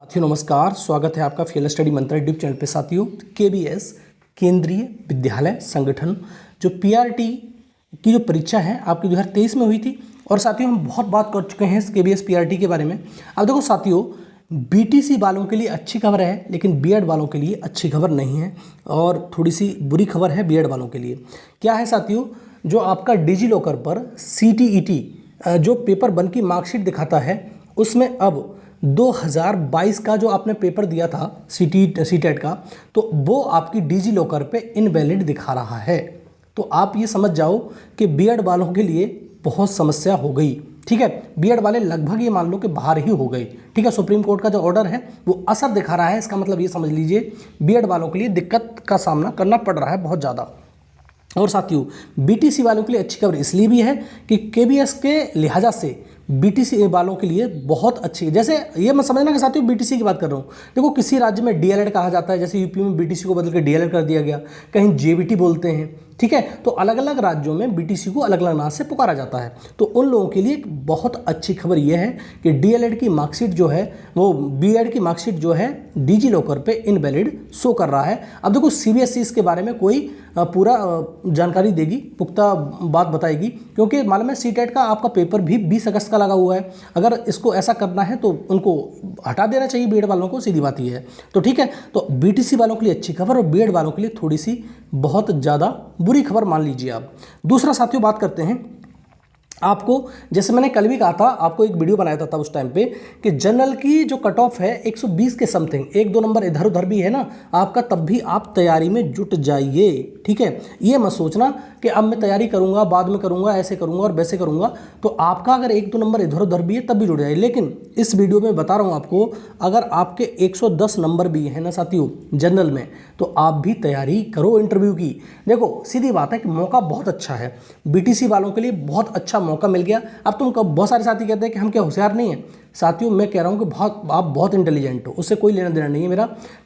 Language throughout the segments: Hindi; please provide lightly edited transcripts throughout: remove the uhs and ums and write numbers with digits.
साथियों नमस्कार, स्वागत है आपका फील्ड स्टडी मंत्र यूट्यूब चैनल पे। साथियों केबीएस केंद्रीय विद्यालय संगठन जो पीआरटी की जो परीक्षा है आपकी 2023 में हुई थी। और साथियों हम बहुत बात कर चुके हैं इस केबीएस पीआरटी के बारे में। अब देखो साथियों, बीटीसी वालों के लिए अच्छी खबर है लेकिन बीएड वालों के लिए अच्छी खबर नहीं है, और थोड़ी सी बुरी खबर है बीएड वालों के लिए। क्या है साथियों, जो आपका डिजी लॉकर पर सीटीईटी जो पेपर 1 की मार्कशीट दिखाता है उसमें अब 2022 का जो आपने पेपर दिया था सीटेट का, तो वो आपकी डिजी लॉकर पे इनवैलिड दिखा रहा है। तो आप ये समझ जाओ कि बीएड वालों के लिए बहुत समस्या हो गई। ठीक है, बीएड वाले लगभग ये मान लो कि बाहर ही हो गए। ठीक है, सुप्रीम कोर्ट का जो ऑर्डर है वो असर दिखा रहा है। इसका मतलब ये समझ लीजिए बीएड वालों के लिए दिक्कत का सामना करना पड़ रहा है बहुत ज़्यादा। और साथियों बीटीसी वालों के लिए अच्छी खबर इसलिए भी है कि केबीएस के लिहाजा से बीटीसी वालों के लिए बहुत अच्छी है। जैसे ये मत समझना कि साथियों बीटीसी की बात कर रहा हूँ। देखो किसी राज्य में डीएलएड कहा जाता है, जैसे यूपी में बीटीसी को बदल कर डीएलएड कर दिया गया, कहीं जेबीटी बोलते हैं। ठीक है, तो अलग अलग राज्यों में बीटीसी को अलग अलग नाम से पुकारा जाता है। तो उन लोगों के लिए एक बहुत अच्छी खबर यह है कि डीएलएड की मार्कशीट जो है वो बीएड की मार्कशीट जो है डिजी लॉकर पे इनवैलिड शो कर रहा है। अब देखो सीबीएसई इसके बारे में कोई पूरा जानकारी देगी, पुख्ता बात बताएगी, क्योंकि मालूम है सीटेट का आपका पेपर भी 20 अगस्त का लगा हुआ है। अगर इसको ऐसा करना है तो उनको हटा देना चाहिए बीएड वालों को, सीधी बात ये है। तो ठीक है, तो बीटीसी वालों के लिए अच्छी खबर और बीएड वालों के लिए थोड़ी सी बहुत ज़्यादा बुरी खबर मान लीजिए आप। दूसरा साथियों बात करते हैं आपको, जैसे मैंने कल भी कहा था, आपको एक वीडियो बनाया था उस टाइम पे कि जनरल की जो कट ऑफ है 120 के समथिंग, 1-2 नंबर इधर उधर भी है ना आपका, तब भी आप तैयारी में जुट जाइए। ठीक है, ये मत सोचना कि अब मैं तैयारी करूंगा बाद में करूंगा, ऐसे करूंगा और वैसे करूंगा। तो आपका अगर 1-2 नंबर इधर उधर भी है तब भी जुट जाइए। लेकिन इस वीडियो में बता रहा हूँ आपको, अगर आपके 110 नंबर भी है ना साथियों जनरल में, तो आप भी तैयारी करो इंटरव्यू की। देखो सीधी बात है कि मौका बहुत अच्छा है, बीटीसी वालों के लिए बहुत अच्छा मौका मिल गया। अब तुम बहुत सारे साथी कहते हैं कि हम क्या होशियार नहीं हैं। साथियों मैं कह रहा हूं कि आप बहुत इंटेलिजेंट हो, उससे कोई लेना देना नहीं है।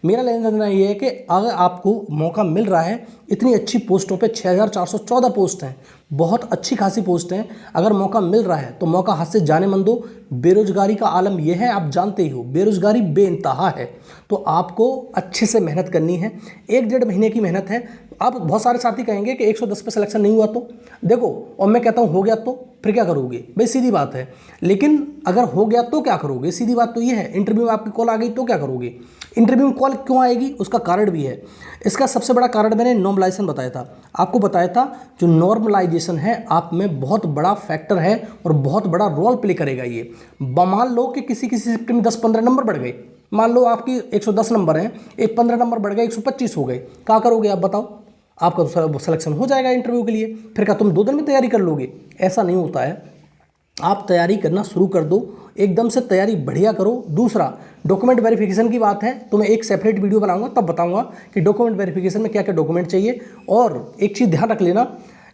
मेरा लेना देना ये है कि अगर आपको मौका मिल रहा है इतनी अच्छी पोस्टों पे, 6414 पोस्ट हैं, बहुत अच्छी खासी पोस्ट हैं। अगर मौका मिल रहा है तो मौका हाथ से जाने मन दो। बेरोजगारी का आलम यह है, आप जानते ही हो, बेरोजगारी बेइंतहा है। तो आपको अच्छे से मेहनत करनी है, 1-1.5 महीने की मेहनत है। अब बहुत सारे साथी कहेंगे कि 110 पे सिलेक्शन नहीं हुआ तो देखो, और मैं कहता हूँ हो गया तो फिर क्या करोगे भाई, सीधी बात है। लेकिन अगर हो गया तो क्या करोगे, सीधी बात तो ये है। इंटरव्यू में आपकी कॉल आ गई तो क्या करोगे। इंटरव्यू में कॉल क्यों आएगी उसका कारण भी है। इसका सबसे बड़ा कारण मैंने नॉर्मलाइजेशन बताया था, आपको बताया था। जो नॉर्मलाइजेशन है आप में बहुत बड़ा फैक्टर है और बहुत बड़ा रोल प्ले करेगा ये। मान लो कि किसी शिफ्ट में 10-15 नंबर बढ़ गए, मान लो आपकी 110 नंबर हैं, एक 15 नंबर बढ़ गए, 125 हो गए, क्या करोगे आप बताओ। आपका तो सिलेक्शन हो जाएगा इंटरव्यू के लिए, फिर क्या तुम 2 दिन में तैयारी कर लोगे। ऐसा नहीं होता है, आप तैयारी करना शुरू कर दो, एकदम से तैयारी बढ़िया करो। दूसरा डॉक्यूमेंट वेरिफिकेशन की बात है तो मैं एक सेपरेट वीडियो बनाऊंगा, तब बताऊंगा कि डॉक्यूमेंट वेरिफिकेशन में क्या क्या डॉक्यूमेंट चाहिए। और एक चीज़ ध्यान रख लेना,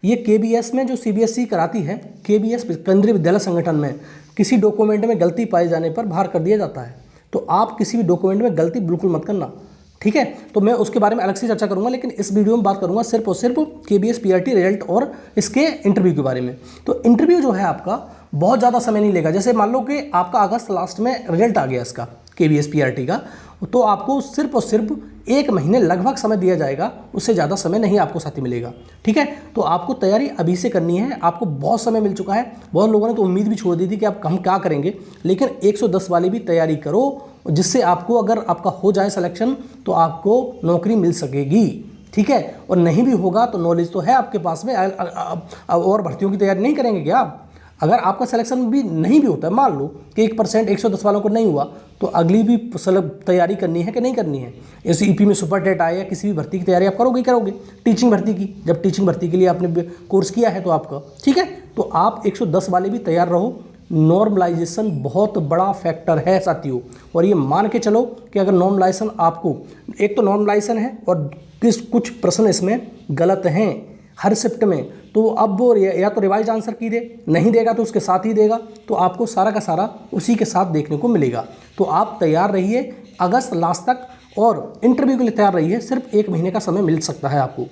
ये केबीएस में जो सीबीएसई कराती है, केबीएस केंद्रीय विद्यालय संगठन में किसी डॉक्यूमेंट में गलती पाए जाने पर बाहर कर दिया जाता है। तो आप किसी भी डॉक्यूमेंट में गलती बिल्कुल मत करना। ठीक है, तो मैं उसके बारे में अलग से चर्चा करूंगा, लेकिन इस वीडियो में बात करूंगा सिर्फ और सिर्फ केबीएस पीआरटी रिजल्ट और इसके इंटरव्यू के बारे में। तो इंटरव्यू जो है आपका बहुत ज़्यादा समय नहीं लेगा। जैसे मान लो कि आपका अगस्त लास्ट में रिजल्ट आ गया इसका केबीएस पीआरटी का, तो आपको सिर्फ और सिर्फ 1 महीने लगभग समय दिया जाएगा, उससे ज़्यादा समय नहीं आपको साथी मिलेगा। ठीक है, तो आपको तैयारी अभी से करनी है, आपको बहुत समय मिल चुका है। बहुत लोगों ने तो उम्मीद भी छोड़ दी थी कि आप हम क्या करेंगे, लेकिन 110 वाली भी तैयारी करो, जिससे आपको अगर आपका हो जाए सिलेक्शन तो आपको नौकरी मिल सकेगी। ठीक है, और नहीं भी होगा तो नॉलेज तो है आपके पास में। और भर्तियों की तैयारी नहीं करेंगे क्या आप। अगर आपका सिलेक्शन भी नहीं भी होता है, मान लो कि 1% 110 वालों को नहीं हुआ, तो अगली भी तैयारी करनी है कि नहीं करनी है। जैसे ईपी में सुपर टेट आया या किसी भी भर्ती की तैयारी आप करोगे टीचिंग भर्ती की, जब टीचिंग भर्ती के लिए आपने कोर्स किया है तो आपका ठीक है, तो आप 110 वाले भी तैयार रहो। नॉर्मलाइजेशन बहुत बड़ा फैक्टर है साथियों, और ये मान के चलो कि अगर नॉर्मलाइजेशन आपको, एक तो नॉर्मलाइजेशन है और कुछ प्रश्न इसमें गलत हैं हर शिफ्ट में, तो अब वो या तो रिवाइज आंसर की दे, नहीं देगा तो उसके साथ ही देगा, तो आपको सारा का सारा उसी के साथ देखने को मिलेगा। तो आप तैयार रहिए अगस्त लास्ट तक, और इंटरव्यू के लिए तैयार रहिए। सिर्फ 1 महीने का समय मिल सकता है आपको।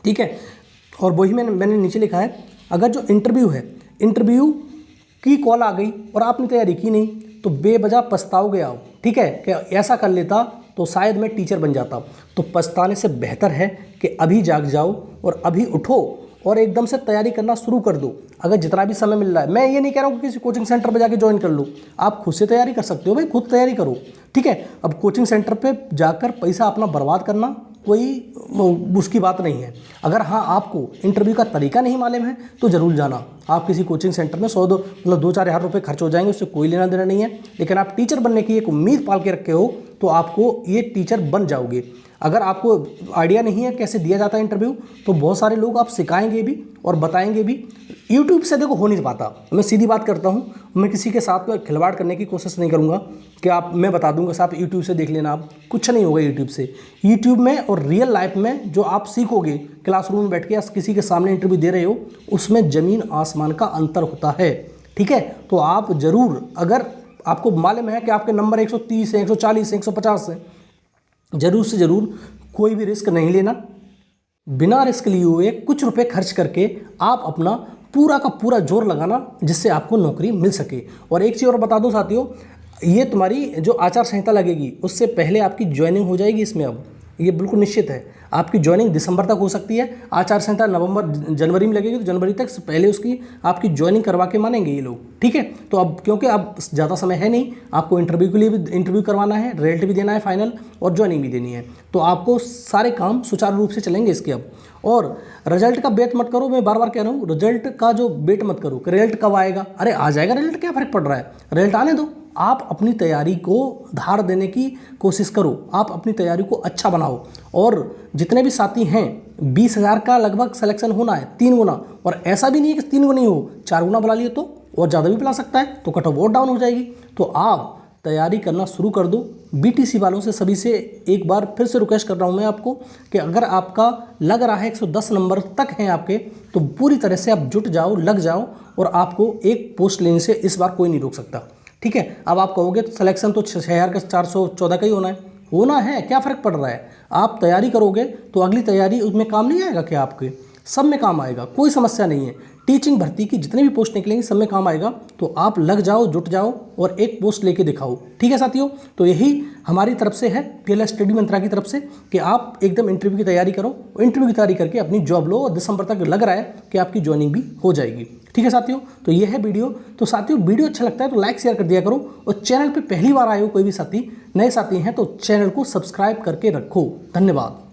ठीक है, और वही मैंने नीचे लिखा है, अगर जो इंटरव्यू है, इंटरव्यू की कॉल आ गई और आपने तैयारी की नहीं तो बेवजह पछताओगे आप। ठीक है, कि ऐसा कर लेता तो शायद मैं टीचर बन जाता। तो पछताने से बेहतर है कि अभी जाग जाओ और अभी उठो और एकदम से तैयारी करना शुरू कर दो। अगर जितना भी समय मिल रहा है, मैं ये नहीं कह रहा हूँ कि किसी कोचिंग सेंटर पर जाके ज्वाइन कर लो, आप खुद से तैयारी कर सकते हो भाई, खुद तैयारी करो, ठीक है। अब कोचिंग सेंटर पे जाकर पैसा अपना बर्बाद करना कोई उसकी बात नहीं है। अगर हाँ आपको इंटरव्यू का तरीका नहीं मालूम है तो ज़रूर जाना। आप किसी कोचिंग सेंटर में 2-4 हज़ार रुपये खर्च हो जाएंगे, उससे कोई लेना देना नहीं है। लेकिन आप टीचर बनने की एक उम्मीद पाल के रखे हो तो आपको ये टीचर बन जाओगे। अगर आपको आइडिया नहीं है कैसे दिया जाता है इंटरव्यू, तो बहुत सारे लोग आप सिखाएंगे भी और बताएंगे भी। यूट्यूब से देखो हो नहीं पाता, मैं सीधी बात करता हूँ, मैं किसी के साथ में खिलवाड़ करने की कोशिश नहीं करूँगा कि मैं बता दूंगा साहब यूट्यूब से देख लेना, आप कुछ नहीं होगा यूट्यूब से। यूट्यूब में और रियल लाइफ में जो आप सीखोगे क्लासरूम में बैठ के या किसी के सामने इंटरव्यू दे रहे हो, उसमें ज़मीन आसमान का अंतर होता है, ठीक है। तो आप ज़रूर, अगर आपको मालूम है कि आपके नंबर 130 है, 140 है, 150 है, ज़रूर से ज़रूर कोई भी रिस्क नहीं लेना। बिना रिस्क लिए हुए कुछ रुपए खर्च करके आप अपना पूरा का पूरा जोर लगाना जिससे आपको नौकरी मिल सके। और एक चीज़ और बता दूं साथियों, ये तुम्हारी जो आचार संहिता लगेगी उससे पहले आपकी ज्वाइनिंग हो जाएगी इसमें। अब ये बिल्कुल निश्चित है, आपकी ज्वाइनिंग दिसंबर तक हो सकती है। आचार संहिता जनवरी में लगेगी, तो जनवरी तक से पहले उसकी आपकी ज्वाइनिंग करवा के मानेंगे ये लोग, ठीक है। तो अब क्योंकि अब ज़्यादा समय है नहीं, आपको इंटरव्यू के लिए भी इंटरव्यू करवाना है, रिजल्ट भी देना है फाइनल, और ज्वाइनिंग भी देनी है, तो आपको सारे काम सुचारू रूप से चलेंगे इसके अब। और रिजल्ट का वेट मत करो, मैं बार बार कह रहा हूँ, रिजल्ट का जो वेट मत करो कि रिजल्ट कब आएगा। अरे आ जाएगा रिजल्ट, क्या फ़र्क पड़ रहा है, रिजल्ट आने दो। आप अपनी तैयारी को धार देने की कोशिश करो, आप अपनी तैयारी को अच्छा बनाओ। और जितने भी साथी हैं 20,000 का लगभग सिलेक्शन होना है, 3 गुना। और ऐसा भी नहीं है कि 3 गुना ही हो, 4 गुना बुला लिए तो, और ज़्यादा भी बुला सकता है, तो कट ऑफ और डाउन हो जाएगी। तो आप तैयारी करना शुरू कर दो। बीटीसी वालों से सभी से एक बार फिर से रिक्वेस्ट कर रहा हूँ मैं आपको कि अगर आपका लग रहा है 110 नंबर तक हैं आपके, तो पूरी तरह से आप जुट जाओ, लग जाओ, और आपको एक पोस्ट लेने से इस बार कोई नहीं रोक सकता, ठीक है। अब आप कहोगे तो सिलेक्शन तो 6,000 का 414 का ही होना है, क्या फ़र्क पड़ रहा है। आप तैयारी करोगे तो अगली तैयारी उसमें काम नहीं आएगा क्या, आपके सब में काम आएगा, कोई समस्या नहीं है। टीचिंग भर्ती की जितने भी पोस्ट निकलेंगी सब में काम आएगा। तो आप लग जाओ, जुट जाओ और एक पोस्ट लेके दिखाओ, ठीक है साथियों। तो यही हमारी तरफ से है, पीएलएस स्टडी मंत्रा की तरफ से, कि आप एकदम इंटरव्यू की तैयारी करो, इंटरव्यू की तैयारी करके अपनी जॉब लो, और दिसंबर तक लग रहा है कि आपकी ज्वाइनिंग भी हो जाएगी, ठीक है साथियों। तो ये है वीडियो। तो साथियों वीडियो अच्छा लगता है तो लाइक शेयर कर दिया करो, और चैनल पर पहली बार आए हो कोई भी साथी, नए साथी हैं तो चैनल को सब्सक्राइब करके रखो। धन्यवाद।